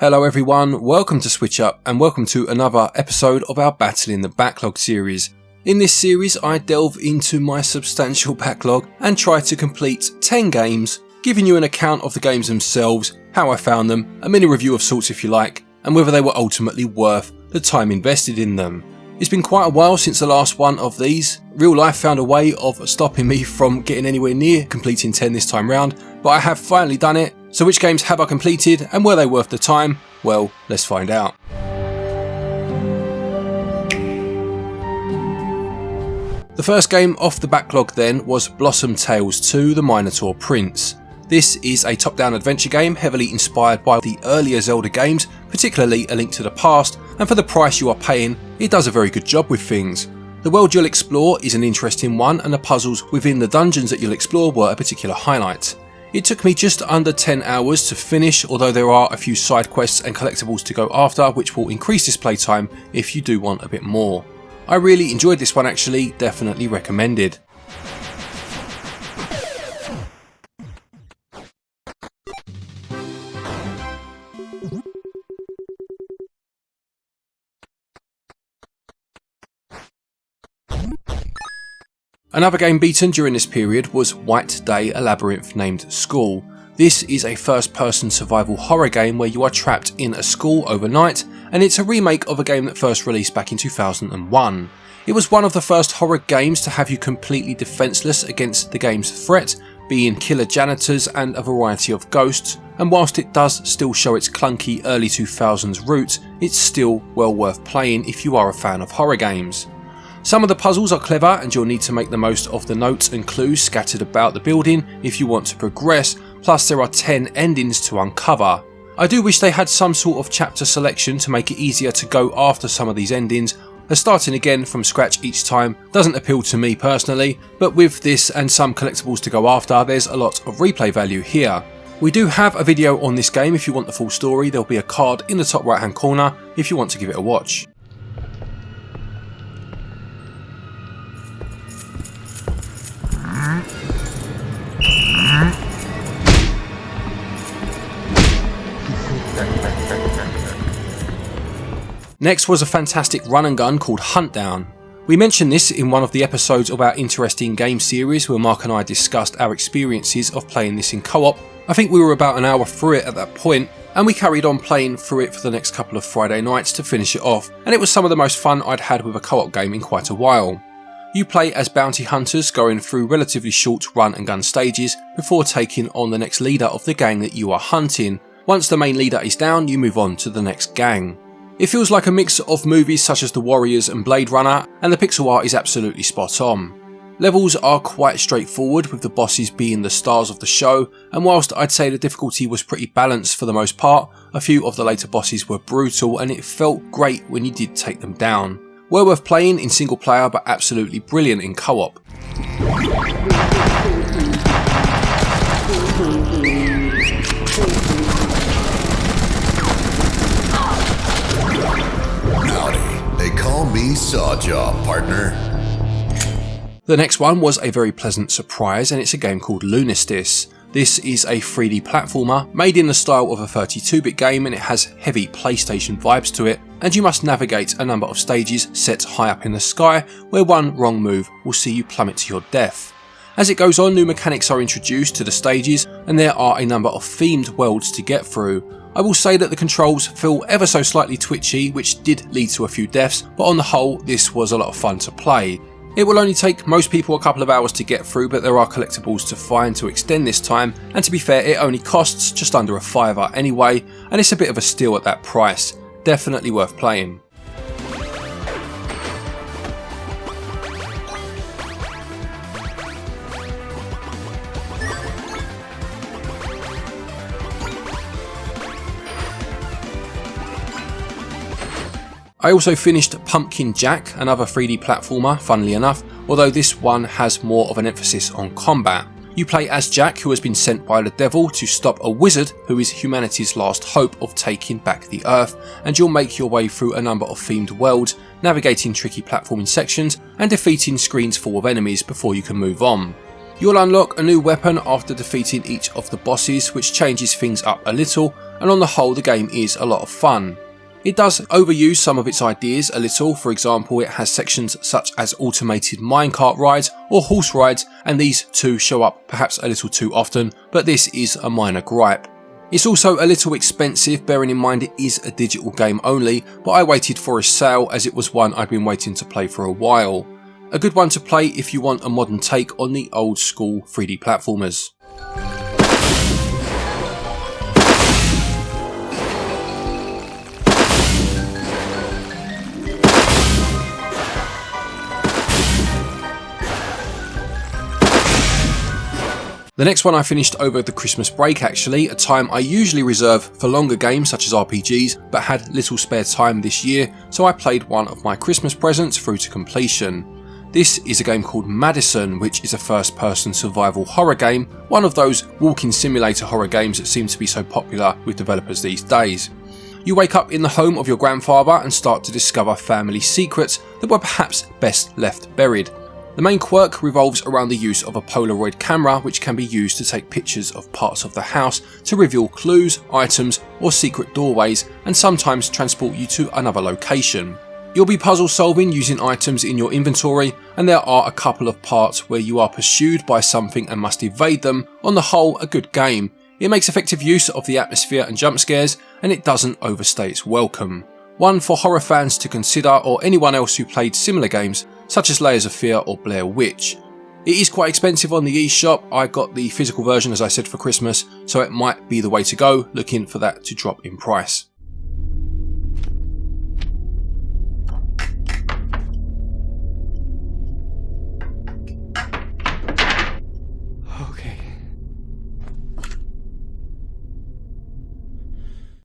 Hello everyone, welcome to SwitchUp and welcome to another episode of our Battling the Backlog series. In this series I delve into my substantial backlog and try to complete 10 games, giving you an account of the games themselves, how I found them, a mini review of sorts if you like, and whether they were ultimately worth the time invested in them. It's been quite a while since the last one of these. Real life found a way of stopping me from getting anywhere near completing 10 this time round, but I have finally done it. So which games have I completed and were they worth the time? Well, let's find out. The first game off the backlog then was Blossom Tales 2: The Minotaur Prince. This is a top-down adventure game heavily inspired by the earlier Zelda games, particularly A Link to the Past, and for the price you are paying, it does a very good job with things. The world you'll explore is an interesting one, and the puzzles within the dungeons that you'll explore were a particular highlight. It took me just under 10 hours to finish, although there are a few side quests and collectibles to go after which will increase this playtime if you do want a bit more. I really enjoyed this one actually, definitely recommended. Another game beaten during this period was White Day: A Labyrinth Named School. This is a first-person survival horror game where you are trapped in a school overnight, and it's a remake of a game that first released back in 2001. It was one of the first horror games to have you completely defenceless against the game's threat, being killer janitors and a variety of ghosts, and whilst it does still show its clunky early 2000s roots, it's still well worth playing if you are a fan of horror games. Some of the puzzles are clever and you'll need to make the most of the notes and clues scattered about the building if you want to progress, plus there are 10 endings to uncover. I do wish they had some sort of chapter selection to make it easier to go after some of these endings, as starting again from scratch each time doesn't appeal to me personally, but with this and some collectibles to go after, there's a lot of replay value here. We do have a video on this game if you want the full story. There'll be a card in the top right hand corner if you want to give it a watch. Next was a fantastic run and gun called Huntdown. We mentioned this in one of the episodes of our interesting game series where Mark and I discussed our experiences of playing this in co-op. I think we were about an hour through it at that point, and we carried on playing through it for the next couple of Friday nights to finish it off, and it was some of the most fun I'd had with a co-op game in quite a while. You play as bounty hunters going through relatively short run and gun stages before taking on the next leader of the gang that you are hunting. Once the main leader is down, you move on to the next gang. It feels like a mix of movies such as The Warriors and Blade Runner, and the pixel art is absolutely spot on. Levels are quite straightforward, with the bosses being the stars of the show, and whilst I'd say the difficulty was pretty balanced for the most part, a few of the later bosses were brutal and it felt great when you did take them down. Well worth playing in single player but absolutely brilliant in co-op. Call me Sawjaw, partner. The next one was a very pleasant surprise, and it's a game called Lunistice. This is a 3D platformer made in the style of a 32-bit game, and it has heavy PlayStation vibes to it, and you must navigate a number of stages set high up in the sky where one wrong move will see you plummet to your death. As it goes on, new mechanics are introduced to the stages, and there are a number of themed worlds to get through. I will say that the controls feel ever so slightly twitchy, which did lead to a few deaths, but on the whole this was a lot of fun to play. It will only take most people a couple of hours to get through, but there are collectibles to find to extend this time, and to be fair it only costs just under a £5 anyway, and it's a bit of a steal at that price. Definitely worth playing. I also finished Pumpkin Jack, another 3D platformer, funnily enough, although this one has more of an emphasis on combat. You play as Jack, who has been sent by the devil to stop a wizard who is humanity's last hope of taking back the Earth, and you'll make your way through a number of themed worlds, navigating tricky platforming sections and defeating screens full of enemies before you can move on. You'll unlock a new weapon after defeating each of the bosses, which changes things up a little, and on the whole the game is a lot of fun. It does overuse some of its ideas a little. For example, it has sections such as automated minecart rides or horse rides, and these two show up perhaps a little too often, but this is a minor gripe. It's also a little expensive, bearing in mind it is a digital game only, but I waited for a sale as it was one I'd been waiting to play for a while. A good one to play if you want a modern take on the old school 3D platformers. The next one I finished over the Christmas break actually, a time I usually reserve for longer games such as RPGs, but had little spare time this year, so I played one of my Christmas presents through to completion. This is a game called MADiSON, which is a first-person survival horror game, one of those walking simulator horror games that seem to be so popular with developers these days. You wake up in the home of your grandfather and start to discover family secrets that were perhaps best left buried. The main quirk revolves around the use of a Polaroid camera, which can be used to take pictures of parts of the house to reveal clues, items or secret doorways, and sometimes transport you to another location. You'll be puzzle solving using items in your inventory, and there are a couple of parts where you are pursued by something and must evade them. On the whole, a good game. It makes effective use of the atmosphere and jump scares, and it doesn't overstay its welcome. One for horror fans to consider, or anyone else who played similar games such as Layers of Fear or Blair Witch. It is quite expensive on the eShop. I got the physical version as I said for Christmas, so it might be the way to go, looking for that to drop in price. Okay.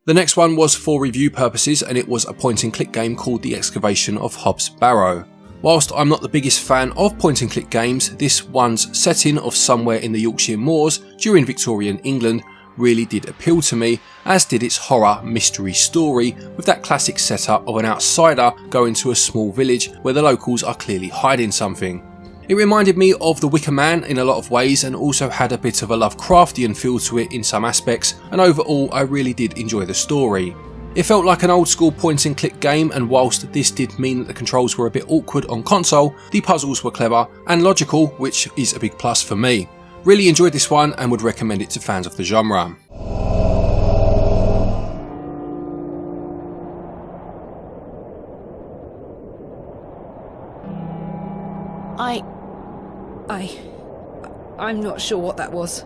The next one was for review purposes, and it was a point and click game called The Excavation of Hobbs Barrow. Whilst I'm not the biggest fan of point and click games, this one's setting of somewhere in the Yorkshire Moors during Victorian England really did appeal to me, as did its horror mystery story with that classic setup of an outsider going to a small village where the locals are clearly hiding something. It reminded me of The Wicker Man in a lot of ways, and also had a bit of a Lovecraftian feel to it in some aspects, and overall I really did enjoy the story. It felt like an old school point and click game, and whilst this did mean that the controls were a bit awkward on console, the puzzles were clever and logical, which is a big plus for me. Really enjoyed this one and would recommend it to fans of the genre. I'm not sure what that was.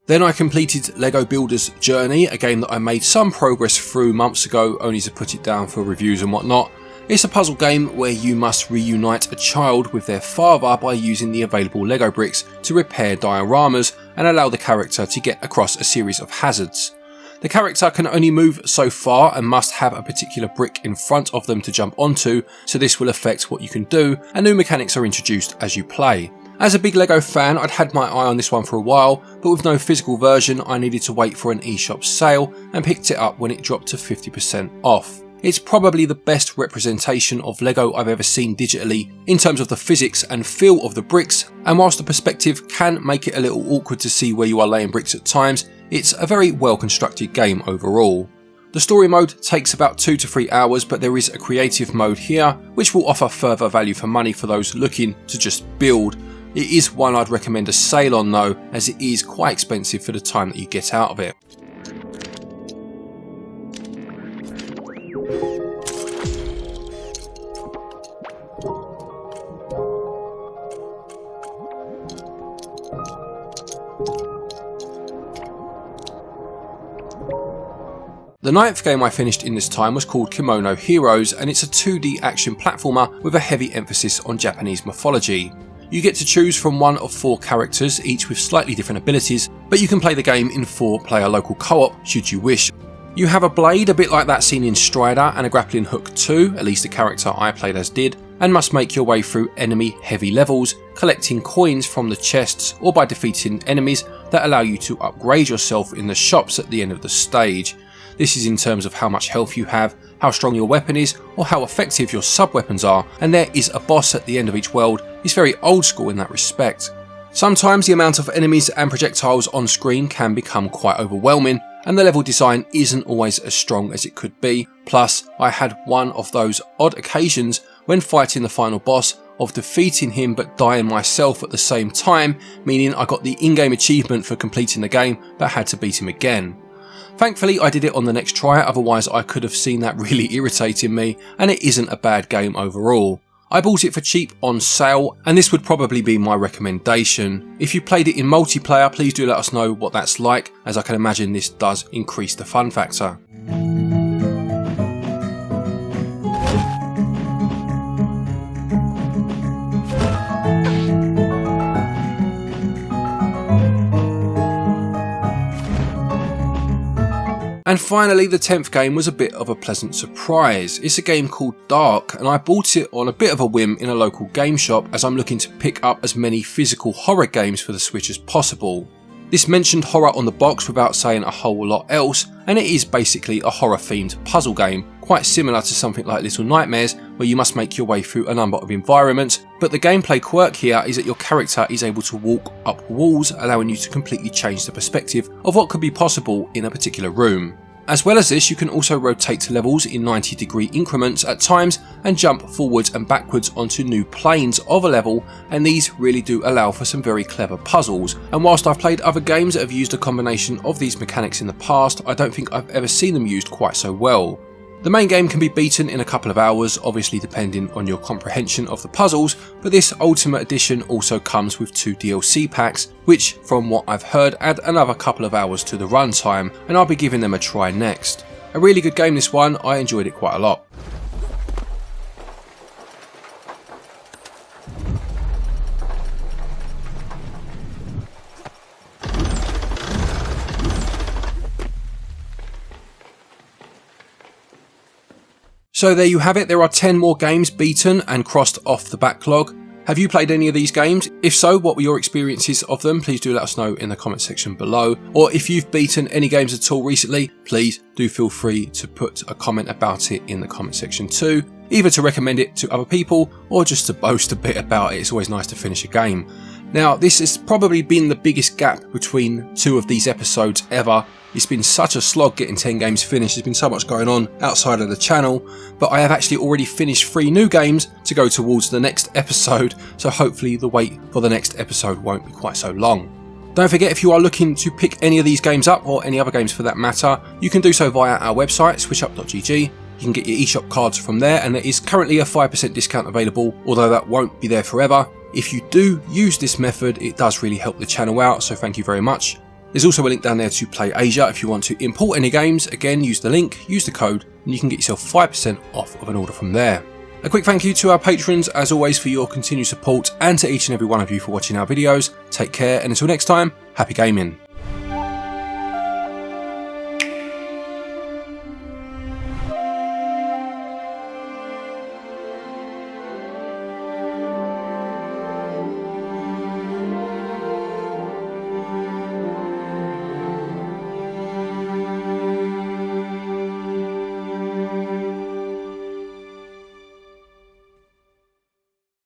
Then I completed LEGO Builder's Journey, a game that I made some progress through months ago, only to put it down for reviews and whatnot. It's a puzzle game where you must reunite a child with their father by using the available LEGO bricks to repair dioramas and allow the character to get across a series of hazards. The character can only move so far and must have a particular brick in front of them to jump onto, so this will affect what you can do, and new mechanics are introduced as you play. As a big LEGO fan, I'd had my eye on this one for a while, but with no physical version I needed to wait for an eShop sale and picked it up when it dropped to 50% off. It's probably the best representation of LEGO I've ever seen digitally in terms of the physics and feel of the bricks, and whilst the perspective can make it a little awkward to see where you are laying bricks at times, it's a very well constructed game overall. The story mode takes about 2 to 3 hours, but there is a creative mode here which will offer further value for money for those looking to just build. It is one I'd recommend a sale on though, as it is quite expensive for the time that you get out of it. The 9th game I finished in this time was called Kemono Heroes, and it's a 2D action platformer with a heavy emphasis on Japanese mythology. You get to choose from one of 4 characters, each with slightly different abilities, but you can play the game in 4-player local co-op should you wish. You have a blade a bit like that seen in Strider, and a grappling hook too, at least the character I played as did, and must make your way through enemy heavy levels, collecting coins from the chests or by defeating enemies that allow you to upgrade yourself in the shops at the end of the stage. This is in terms of how much health you have, how strong your weapon is, or how effective your sub-weapons are, and there is a boss at the end of each world. It's very old school in that respect. Sometimes the amount of enemies and projectiles on screen can become quite overwhelming, and the level design isn't always as strong as it could be. Plus, I had one of those odd occasions when fighting the final boss of defeating him but dying myself at the same time, meaning I got the in-game achievement for completing the game but had to beat him again. Thankfully I did it on the next try, otherwise I could have seen that really irritating me, and it isn't a bad game overall. I bought it for cheap on sale, and this would probably be my recommendation. If you played it in multiplayer, please do let us know what that's like, as I can imagine this does increase the fun factor. And finally, the 10th game was a bit of a pleasant surprise. It's a game called Darq, and I bought it on a bit of a whim in a local game shop, as I'm looking to pick up as many physical horror games for the Switch as possible. This mentioned horror on the box without saying a whole lot else, and it is basically a horror themed puzzle game, quite similar to something like Little Nightmares, where you must make your way through a number of environments, but the gameplay quirk here is that your character is able to walk up walls, allowing you to completely change the perspective of what could be possible in a particular room. As well as this, you can also rotate levels in 90-degree increments at times and jump forwards and backwards onto new planes of a level, and these really do allow for some very clever puzzles. And whilst I've played other games that have used a combination of these mechanics in the past, I don't think I've ever seen them used quite so well. The main game can be beaten in a couple of hours, obviously depending on your comprehension of the puzzles, but this Ultimate Edition also comes with 2 DLC packs, which, from what I've heard, add another couple of hours to the runtime, and I'll be giving them a try next. A really good game this one, I enjoyed it quite a lot. So there you have it, there are 10 more games beaten and crossed off the backlog. Have you played any of these games? If so, what were your experiences of them? Please do let us know in the comment section below. Or if you've beaten any games at all recently, please do feel free to put a comment about it in the comment section too. Either to recommend it to other people or just to boast a bit about it. It's always nice to finish a game. Now, this has probably been the biggest gap between 2 of these episodes ever. It's been such a slog getting 10 games finished, there's been so much going on outside of the channel, but I have actually already finished 3 new games to go towards the next episode, so hopefully the wait for the next episode won't be quite so long. Don't forget, if you are looking to pick any of these games up, or any other games for that matter, you can do so via our website, switchup.gg. You can get your eShop cards from there, and there is currently a 5% discount available, although that won't be there forever. If you do use this method, it does really help the channel out, so thank you very much. There's also a link down there to Play Asia if you want to import any games. Again, use the link, use the code, and you can get yourself 5% off of an order from there. A quick thank you to our patrons, as always, for your continued support, and to each and every one of you for watching our videos. Take care, and until next time, happy gaming.